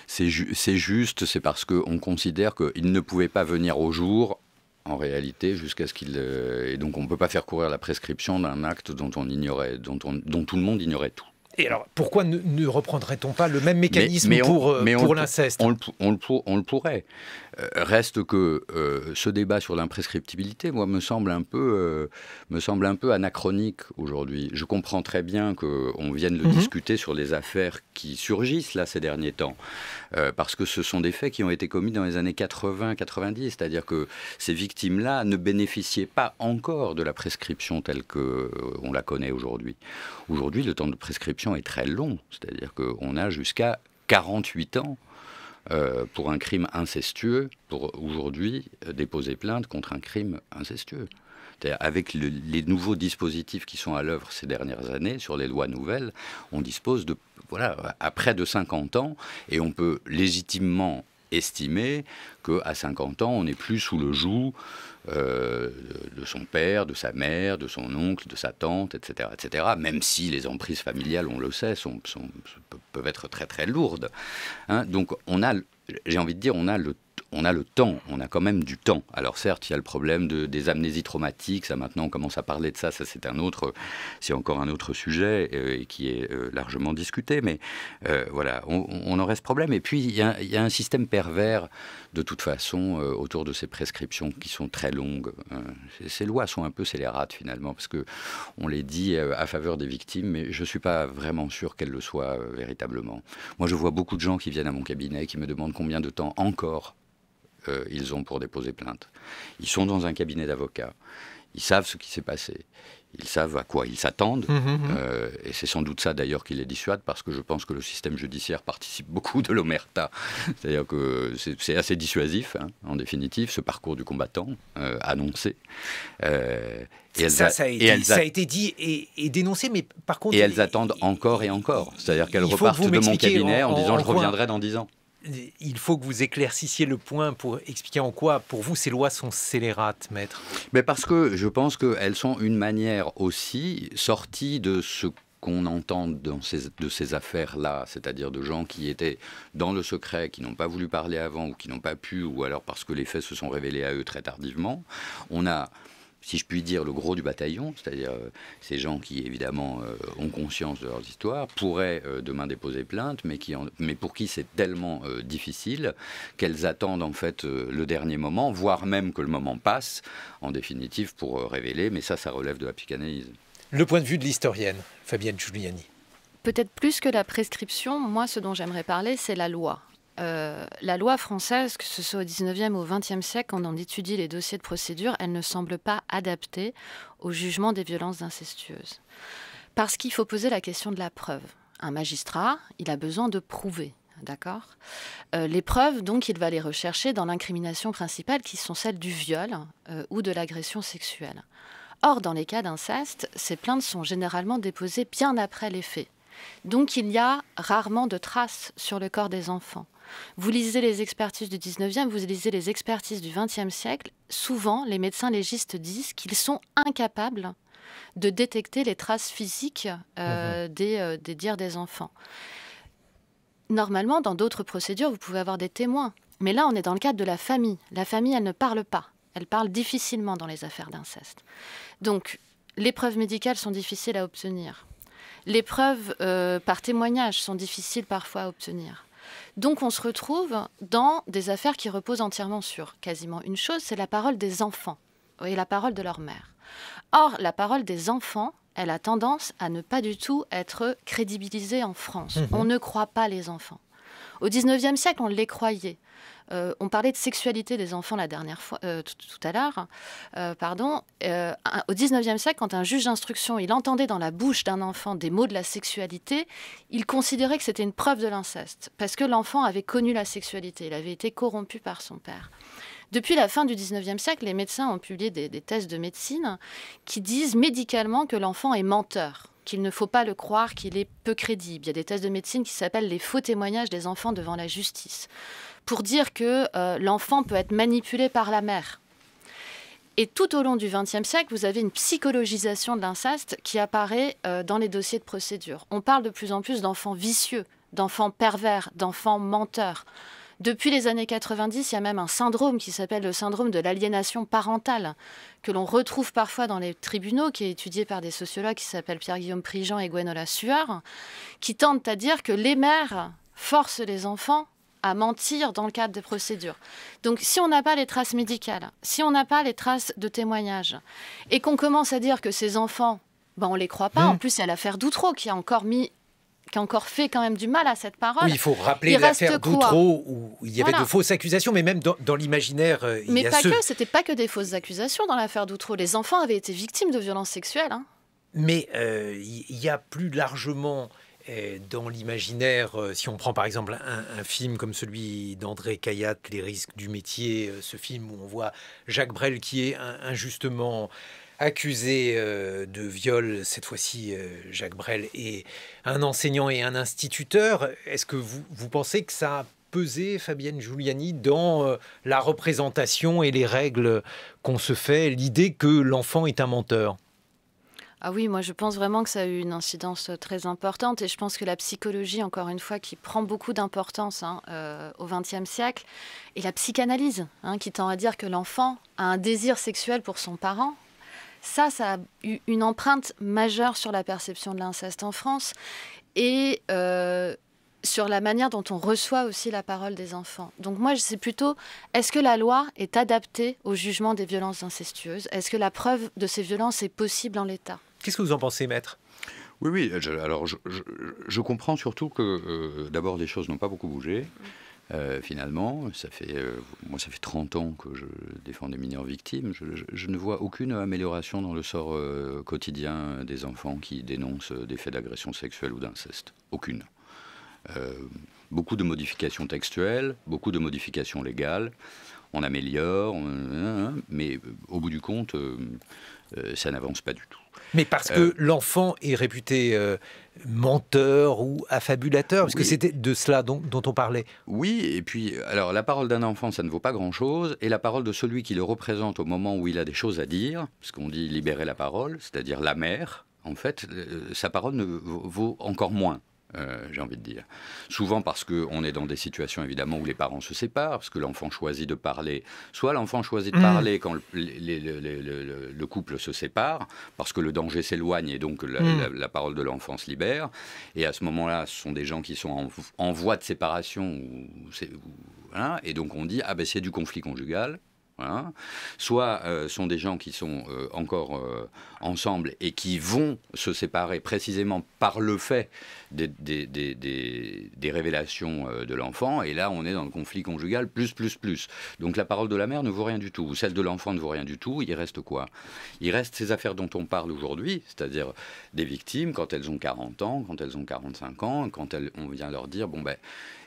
Speaker 3: C'est juste, c'est parce qu'on considère qu'ils ne pouvaient pas venir au jour, en réalité, jusqu'à ce qu'il... et donc on ne peut pas faire courir la prescription d'un acte dont tout le monde ignorait tout.
Speaker 2: Et alors, pourquoi ne reprendrait-on pas le même mécanisme pour l'inceste ?
Speaker 3: On le pourrait. Reste que ce débat sur l'imprescriptibilité, moi, me semble un peu anachronique aujourd'hui. Je comprends très bien qu'on vienne le discuter sur les affaires qui surgissent là ces derniers temps, parce que ce sont des faits qui ont été commis dans les années 80-90, c'est-à-dire que ces victimes-là ne bénéficiaient pas encore de la prescription telle qu'on la connaît aujourd'hui. Aujourd'hui, le temps de prescription est très long, c'est-à-dire qu'on a jusqu'à 48 ans pour un crime incestueux, pour aujourd'hui déposer plainte contre un crime incestueux. C'est-à-dire avec les nouveaux dispositifs qui sont à l'œuvre ces dernières années, sur les lois nouvelles, on dispose à près de 50 ans, et on peut légitimement estimer qu'à 50 ans, on n'est plus sous le joug de son père, de sa mère, de son oncle, de sa tante, etc., etc., même si les emprises familiales, on le sait, peuvent être très très lourdes. Hein, donc j'ai envie de dire, on a le temps, on a quand même du temps. Alors certes, il y a le problème des amnésies traumatiques, ça maintenant on commence à parler de ça, c'est encore un autre sujet et qui est largement discuté, mais voilà, on aurait ce problème. Et puis il y a un système pervers de toute façon autour de ces prescriptions qui sont très longues. Ces lois sont un peu scélérates finalement, parce qu'on les dit à faveur des victimes, mais je ne suis pas vraiment sûr qu'elles le soient véritablement. Moi je vois beaucoup de gens qui viennent à mon cabinet, qui me demandent combien de temps encore ils ont pour déposer plainte. Ils sont dans un cabinet d'avocats. Ils savent ce qui s'est passé. Ils savent à quoi ils s'attendent. Et c'est sans doute ça d'ailleurs qui les dissuade, parce que je pense que le système judiciaire participe beaucoup de l'omerta. C'est-à-dire que c'est assez dissuasif, hein, en définitive, ce parcours du combattant annoncé.
Speaker 2: Ça a été dit et dénoncé, mais par contre...
Speaker 3: Et elles attendent encore et encore. C'est-à-dire qu'elles repartent de mon cabinet en disant « je reviendrai dans 10 ans ».
Speaker 2: Il faut que vous éclaircissiez le point pour expliquer en quoi, pour vous, ces lois sont scélérates, maître.
Speaker 3: Mais parce que je pense qu'elles sont une manière aussi sortie de ce qu'on entend de ces affaires-là, c'est-à-dire de gens qui étaient dans le secret, qui n'ont pas voulu parler avant ou qui n'ont pas pu, ou alors parce que les faits se sont révélés à eux très tardivement. On a, si je puis dire, le gros du bataillon, c'est-à-dire ces gens qui, évidemment, ont conscience de leurs histoires, pourraient demain déposer plainte, mais pour qui c'est tellement difficile qu'elles attendent en fait le dernier moment, voire même que le moment passe, en définitive, pour révéler, mais ça relève de la psychanalyse.
Speaker 2: Le point de vue de l'historienne, Fabienne Giuliani.
Speaker 4: Peut-être plus que la prescription, moi, ce dont j'aimerais parler, c'est la loi. La loi française, que ce soit au 19e ou au 20e siècle, quand on étudie les dossiers de procédure, elle ne semble pas adaptée au jugement des violences incestueuses. Parce qu'il faut poser la question de la preuve. Un magistrat, il a besoin de prouver, d'accord ? Les preuves, donc, il va les rechercher dans l'incrimination principale, qui sont celles du viol ou de l'agression sexuelle. Or, dans les cas d'inceste, ces plaintes sont généralement déposées bien après les faits. Donc, il y a rarement de traces sur le corps des enfants. Vous lisez les expertises du 19e, vous lisez les expertises du 20e siècle. Souvent, les médecins légistes disent qu'ils sont incapables de détecter les traces physiques des dires des enfants. Normalement, dans d'autres procédures, vous pouvez avoir des témoins. Mais là, on est dans le cadre de la famille. La famille, elle ne parle pas. Elle parle difficilement dans les affaires d'inceste. Donc, les preuves médicales sont difficiles à obtenir. Les preuves par témoignage sont difficiles parfois à obtenir. Donc on se retrouve dans des affaires qui reposent entièrement sur quasiment une chose, c'est la parole des enfants et la parole de leur mère. Or, la parole des enfants, elle a tendance à ne pas du tout être crédibilisée en France. On ne croit pas les enfants. Au 19e siècle, on les croyait. On parlait de sexualité des enfants la dernière fois, tout à l'heure. Au 19e siècle, quand un juge d'instruction, il entendait dans la bouche d'un enfant des mots de la sexualité, il considérait que c'était une preuve de l'inceste, parce que l'enfant avait connu la sexualité, il avait été corrompu par son père. Depuis la fin du 19e siècle, les médecins ont publié des thèses de médecine qui disent médicalement que l'enfant est menteur, qu'il ne faut pas le croire, qu'il est peu crédible. Il y a des thèses de médecine qui s'appellent les faux témoignages des enfants devant la justice, pour dire que l'enfant peut être manipulé par la mère. Et tout au long du XXe siècle, vous avez une psychologisation de l'inceste qui apparaît dans les dossiers de procédure. On parle de plus en plus d'enfants vicieux, d'enfants pervers, d'enfants menteurs. Depuis les années 90, il y a même un syndrome qui s'appelle le syndrome de l'aliénation parentale, que l'on retrouve parfois dans les tribunaux, qui est étudié par des sociologues qui s'appellent Pierre-Guillaume Prigent et Gwenola Sueur, qui tentent à dire que les mères forcent les enfants à mentir dans le cadre des procédures. Donc si on n'a pas les traces médicales, si on n'a pas les traces de témoignages, et qu'on commence à dire que ces enfants, on ne les croit pas, en plus il y a l'affaire Doutreau qui a encore fait quand même du mal à cette parole.
Speaker 2: Oui, il faut rappeler l'affaire Doutreau où il y avait de fausses accusations, mais même dans l'imaginaire,
Speaker 4: mais pas que, c'était pas que des fausses accusations dans l'affaire Doutreau. Les enfants avaient été victimes de violences sexuelles.
Speaker 2: Mais il y a plus largement dans l'imaginaire, si on prend par exemple un film comme celui d'André Cayatte, Les risques du métier, ce film où on voit Jacques Brel qui est injustement accusé de viol, cette fois-ci Jacques Brel est un enseignant et un instituteur. Est-ce que vous pensez que ça a pesé, Fabienne Giuliani, dans la représentation et les règles qu'on se fait, l'idée que l'enfant est un menteur ?
Speaker 4: Ah oui, moi je pense vraiment que ça a eu une incidence très importante et je pense que la psychologie, encore une fois, qui prend beaucoup d'importance au XXe siècle, et la psychanalyse, qui tend à dire que l'enfant a un désir sexuel pour son parent, ça a eu une empreinte majeure sur la perception de l'inceste en France et sur la manière dont on reçoit aussi la parole des enfants. Donc moi, c'est plutôt, est-ce que la loi est adaptée au jugement des violences incestueuses ? Est-ce que la preuve de ces violences est possible en l'état ?
Speaker 2: Qu'est-ce que vous en pensez, maître ?
Speaker 3: Oui, je comprends surtout que d'abord les choses n'ont pas beaucoup bougé. Finalement, ça fait 30 ans que je défends des mineurs victimes. Je ne vois aucune amélioration dans le sort quotidien des enfants qui dénoncent des faits d'agression sexuelle ou d'inceste. Aucune. Beaucoup de modifications textuelles, beaucoup de modifications légales. On améliore, mais au bout du compte, ça n'avance pas du tout.
Speaker 2: Mais parce que l'enfant est réputé menteur ou affabulateur, parce que c'était de cela dont on parlait.
Speaker 3: Oui, et puis, alors la parole d'un enfant, ça ne vaut pas grand-chose, et la parole de celui qui le représente au moment où il a des choses à dire, parce qu'on dit libérer la parole, c'est-à-dire la mère, en fait, sa parole vaut encore moins. J'ai envie de dire. Souvent parce qu'on est dans des situations évidemment où les parents se séparent, parce que l'enfant choisit de parler. Soit l'enfant choisit de parler quand le couple se sépare, parce que le danger s'éloigne et donc la parole de l'enfant se libère. Et à ce moment-là, ce sont des gens qui sont en voie de séparation. Et donc on dit, c'est du conflit conjugal. Voilà. Soit sont des gens qui sont encore ensemble et qui vont se séparer précisément par le fait des révélations de l'enfant. Et là, on est dans le conflit conjugal plus. Donc la parole de la mère ne vaut rien du tout. Ou celle de l'enfant ne vaut rien du tout. Il reste quoi ? Il reste ces affaires dont on parle aujourd'hui, c'est-à-dire des victimes quand elles ont 40 ans, quand elles ont 45 ans, quand on vient leur dire,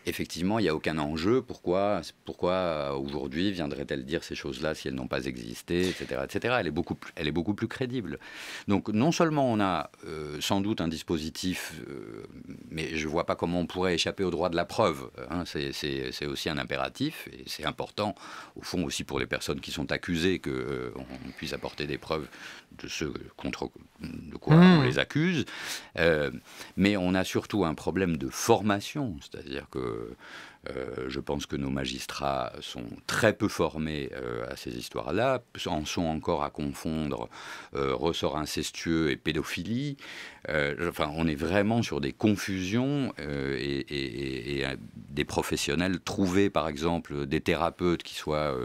Speaker 3: effectivement, il n'y a aucun enjeu. Pourquoi aujourd'hui viendrait-elle dire ces choses-là si elles n'ont pas existé, etc., etc. Elle est beaucoup plus crédible. Donc non seulement on a sans doute un dispositif, mais je ne vois pas comment on pourrait échapper au droit de la preuve. C'est aussi un impératif et c'est important, au fond aussi pour les personnes qui sont accusées, qu'on puisse apporter des preuves de ce contre de quoi on les accuse. Mais on a surtout un problème de formation, c'est-à-dire que je pense que nos magistrats sont très peu formés à ces histoires-là, en sont encore à confondre ressort incestueux et pédophilie. On est vraiment sur des confusions et des professionnels. Trouver, par exemple, des thérapeutes qui soient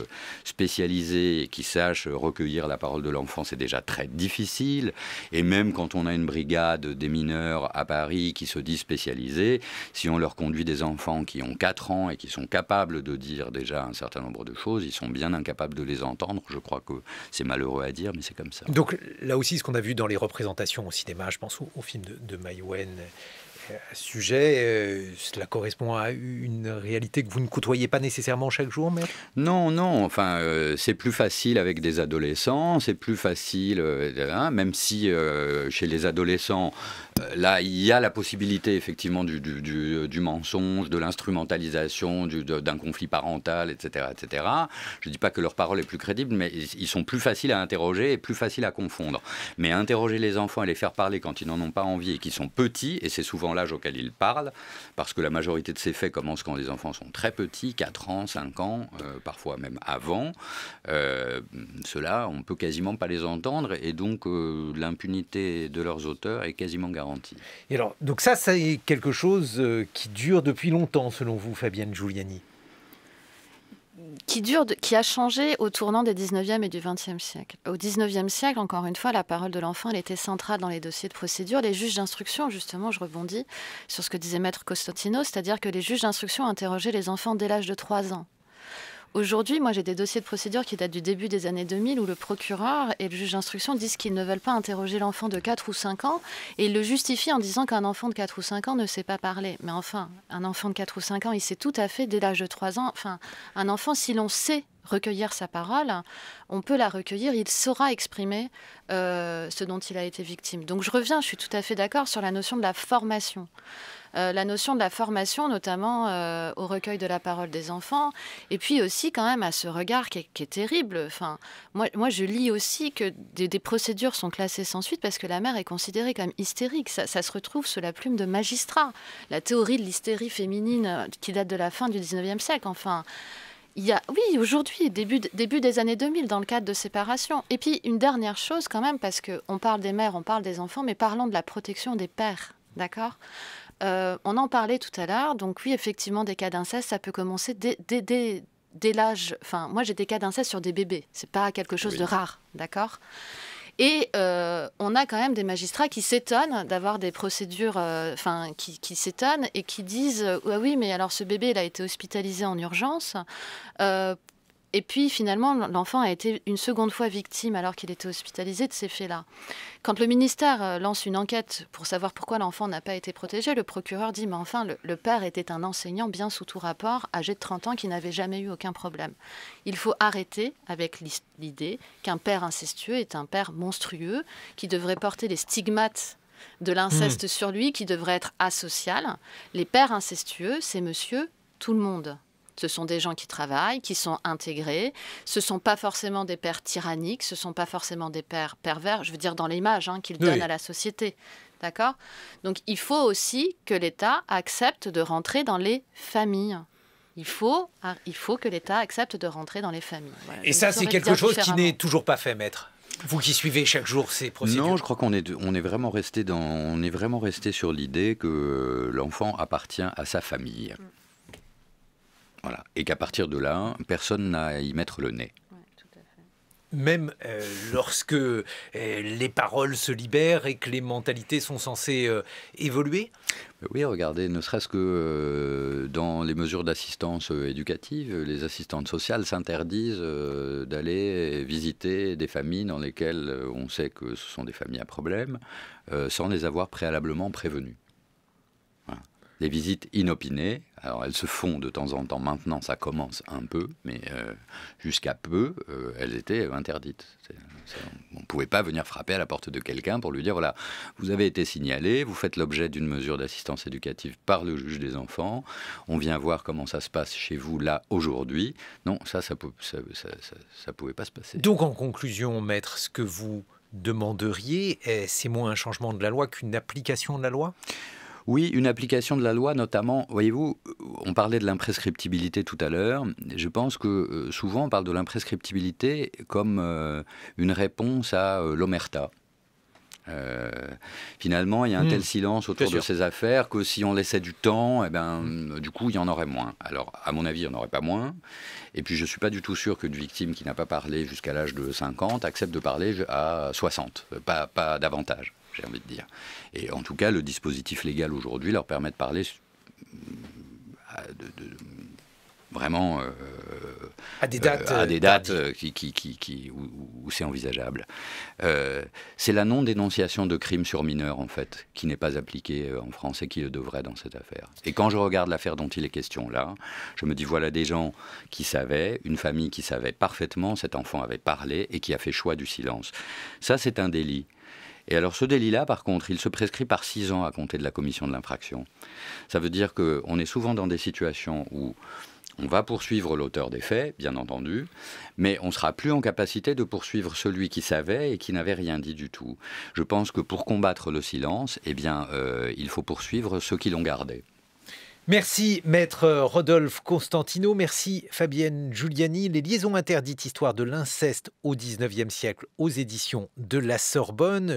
Speaker 3: spécialisés et qui sachent recueillir la parole de l'enfant, c'est déjà très difficile. Et même quand on a une brigade des mineurs à Paris qui se dit spécialisée, si on leur conduit des enfants qui ont 4 ans et qui sont capables de dire déjà un certain nombre de choses, ils sont bien incapables de les entendre. Je crois que c'est malheureux à dire, mais c'est comme ça.
Speaker 2: Donc là aussi, ce qu'on a vu dans les représentations au cinéma, je pense au film de Maïwenn, à ce sujet. Cela correspond à une réalité que vous ne côtoyez pas nécessairement chaque jour, Maître ?
Speaker 3: Non, non, enfin, c'est plus facile avec des adolescents, c'est plus facile, même si chez les adolescents, là, il y a la possibilité effectivement du mensonge, de l'instrumentalisation, d'un conflit parental, etc., etc. Je ne dis pas que leur parole est plus crédible, mais ils sont plus faciles à interroger et plus faciles à confondre. Mais interroger les enfants et les faire parler quand ils n'en ont pas envie et qu'ils sont petits, et c'est souvent l'âge auquel ils parlent, parce que la majorité de ces faits commencent quand les enfants sont très petits, 4 ans, 5 ans, parfois même avant. Ceux-là, on ne peut quasiment pas les entendre, et donc l'impunité de leurs auteurs est quasiment garantie.
Speaker 2: Et alors, donc ça c'est quelque chose qui dure depuis longtemps, selon vous, Fabienne Giuliani ?
Speaker 4: Qui a changé au tournant des 19e et du 20e siècle. Au 19e siècle, encore une fois, la parole de l'enfant, elle était centrale dans les dossiers de procédure. Les juges d'instruction, justement, je rebondis sur ce que disait Maître Costantino, c'est-à-dire que les juges d'instruction interrogeaient les enfants dès l'âge de 3 ans. Aujourd'hui, moi, j'ai des dossiers de procédure qui datent du début des années 2000 où le procureur et le juge d'instruction disent qu'ils ne veulent pas interroger l'enfant de 4 ou 5 ans et ils le justifient en disant qu'un enfant de 4 ou 5 ans ne sait pas parler. Mais enfin, un enfant de 4 ou 5 ans, il sait tout à fait dès l'âge de 3 ans. Enfin, un enfant, si l'on sait recueillir sa parole, on peut la recueillir, il saura exprimer ce dont il a été victime. Donc je reviens, je suis tout à fait d'accord sur la notion de la formation. La notion de la formation, notamment au recueil de la parole des enfants, et puis aussi quand même à ce regard qui est terrible. Enfin, moi, je lis aussi que des procédures sont classées sans suite parce que la mère est considérée comme hystérique. Ça se retrouve sous la plume de magistrats. La théorie de l'hystérie féminine qui date de la fin du 19e siècle, enfin... Il y a, oui, aujourd'hui, début des années 2000, dans le cadre de séparation. Et puis, une dernière chose quand même, parce qu'on parle des mères, on parle des enfants, mais parlons de la protection des pères, d'accord ? On en parlait tout à l'heure, donc oui, effectivement, des cas d'inceste, ça peut commencer dès l'âge... Enfin, moi, j'ai des cas d'inceste sur des bébés, c'est pas quelque chose de rare, d'accord ? Et on a quand même des magistrats qui s'étonnent d'avoir des procédures, qui s'étonnent et qui disent oui, mais alors ce bébé, il a été hospitalisé en urgence. Et puis finalement, l'enfant a été une seconde fois victime alors qu'il était hospitalisé de ces faits-là. Quand le ministère lance une enquête pour savoir pourquoi l'enfant n'a pas été protégé, le procureur dit mais enfin, le père était un enseignant bien sous tout rapport, âgé de 30 ans, qui n'avait jamais eu aucun problème. Il faut arrêter avec l'idée qu'un père incestueux est un père monstrueux, qui devrait porter les stigmates de l'inceste sur lui, qui devrait être asocial. Les pères incestueux, c'est monsieur tout le monde. Ce sont des gens qui travaillent, qui sont intégrés. Ce ne sont pas forcément des pères tyranniques, ce ne sont pas forcément des pères pervers, je veux dire dans l'image qu'ils donnent à la société. D'accord ? Donc il faut aussi que l'État accepte de rentrer dans les familles. Il faut que l'État accepte de rentrer dans les familles. Voilà.
Speaker 2: Et ça, c'est quelque chose qui n'est toujours pas fait, Maître. Vous qui suivez chaque jour ces procédures.
Speaker 3: Non, je crois qu'on est vraiment resté sur l'idée que l'enfant appartient à sa famille. Voilà. Et qu'à partir de là, personne n'a à y mettre le nez.
Speaker 4: Ouais, tout à fait.
Speaker 2: Même lorsque les paroles se libèrent et que les mentalités sont censées évoluer ?
Speaker 3: Oui, regardez, ne serait-ce que dans les mesures d'assistance éducative, les assistantes sociales s'interdisent d'aller visiter des familles dans lesquelles on sait que ce sont des familles à problème, sans les avoir préalablement prévenues. Voilà. Les visites inopinées, alors elles se font de temps en temps, maintenant ça commence un peu, mais jusqu'à peu, elles étaient interdites. On ne pouvait pas venir frapper à la porte de quelqu'un pour lui dire, voilà, vous avez été signalé, vous faites l'objet d'une mesure d'assistance éducative par le juge des enfants, on vient voir comment ça se passe chez vous là, aujourd'hui. Non, ça pouvait pas se passer.
Speaker 2: Donc en conclusion, Maître, ce que vous demanderiez, c'est moins un changement de la loi qu'une application de la loi ?
Speaker 3: Oui, une application de la loi, notamment, voyez-vous, on parlait de l'imprescriptibilité tout à l'heure. Je pense que souvent on parle de l'imprescriptibilité comme une réponse à l'omerta. Finalement, il y a un tel silence autour de ces affaires que si on laissait du temps, du coup, il y en aurait moins. Alors, à mon avis, il n'y en aurait pas moins. Et puis, je ne suis pas du tout sûr qu'une victime qui n'a pas parlé jusqu'à l'âge de 50 accepte de parler à 60, pas davantage, j'ai envie de dire. Et en tout cas, le dispositif légal aujourd'hui leur permet de parler vraiment
Speaker 2: à des dates,
Speaker 3: où c'est envisageable. C'est la non-dénonciation de crimes sur mineurs, en fait, qui n'est pas appliquée en France et qui le devrait dans cette affaire. Et quand je regarde l'affaire dont il est question là, je me dis, voilà des gens qui savaient, une famille qui savait parfaitement, cet enfant avait parlé et qui a fait choix du silence. Ça, c'est un délit. Et alors ce délit-là, par contre, il se prescrit par 6 ans à compter de la commission de l'infraction. Ça veut dire qu'on est souvent dans des situations où on va poursuivre l'auteur des faits, bien entendu, mais on ne sera plus en capacité de poursuivre celui qui savait et qui n'avait rien dit du tout. Je pense que pour combattre le silence, eh bien, il faut poursuivre ceux qui l'ont gardé.
Speaker 2: Merci Maître Rodolphe Constantino, merci Fabienne Giuliani. Les liaisons interdites, histoire de l'inceste au XIXe siècle aux éditions de la Sorbonne.